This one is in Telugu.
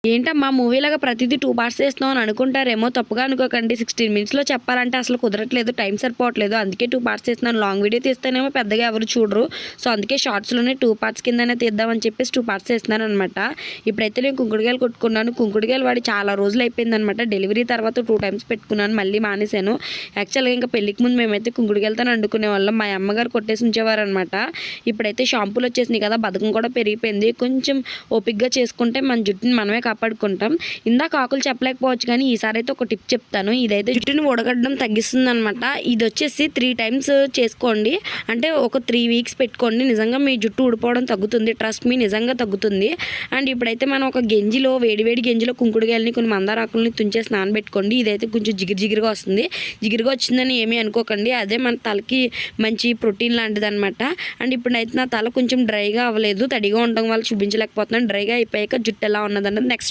ఏంటమ్మా మూవీలాగా ప్రతిదీ 2 పార్ట్స్ చేస్తున్నావు అని అనుకుంటారేమో, తప్పుగా అనుకోకండి. 16 మినిట్స్లో చెప్పాలంటే అసలు కుదరట్లేదు, టైం సరిపోవట్లేదు. అందుకే 2 పార్ట్స్ చేస్తున్నాను. లాంగ్ వీడియో తీస్తేనేమో పెద్దగా ఎవరు చూడరు. సో అందుకే షార్ట్స్లోనే 2 పార్ట్స్ కిందనే తీద్దామని చెప్పేసి 2 పార్ట్స్ చేస్తున్నాను అనమాట. ఇప్పుడైతే నేను కుంకుడుకాయలు కొట్టుకున్నాను. కుంకుడుకాయలు వాడి చాలా రోజులు అయిపోయిందనమాట. డెలివరీ తర్వాత 2 టైమ్స్ పెట్టుకున్నాను, మళ్ళీ మానేశాను. యాక్చువల్గా ఇంకా పెళ్ళికి ముందు మేమైతే కుంకుడుకాయలతో వండుకునే వాళ్ళం. మా అమ్మగారు కొట్టేసి ఉంచేవారు అనమాట. ఇప్పుడైతే షాంపూలు వచ్చేసినాయి కదా, బద్ధకం కూడా పెరిగిపోయింది. కొంచెం ఓపిక్గా చేసుకుంటే మన జుట్టుని మనమే కాపాడుకుంటాం. ఇందాక ఆకులు చెప్పలేకపోవచ్చు కానీ ఈసారి అయితే ఒక టిప్ చెప్తాను. ఇదైతే జుట్టుని ఉడగడం తగ్గిస్తుంది అనమాట. ఇది వచ్చేసి 3 టైమ్స్ చేసుకోండి. అంటే ఒక 3 వీక్స్ పెట్టుకోండి. నిజంగా మీ జుట్టు ఊడిపోవడం తగ్గుతుంది. ట్రస్ట్ మీ, నిజంగా తగ్గుతుంది. అండ్ ఇప్పుడైతే మనం ఒక గెంజిలో, వేడివేడి గెంజిలో కుంకుడుకాయలని కొన్ని మందార ఆకులని తుంచేసి నానబెట్టుకోండి. ఇదైతే కొంచెం జిగిరిగా వస్తుంది. జిగిరిగా వచ్చిందని ఏమీ అనుకోకండి, అదే మన తలకి మంచి ప్రోటీన్ లాంటిది అనమాట. అండ్ ఇప్పుడైతే నా తల కొంచెం డ్రైగా అవ్వలేదు, తడిగా ఉండడం వల్ల చూపించలేకపోతున్నాను. డ్రైగా అయిపోయాక జుట్టు ఎలా ఉన్నదన్నది నెక్స్ట్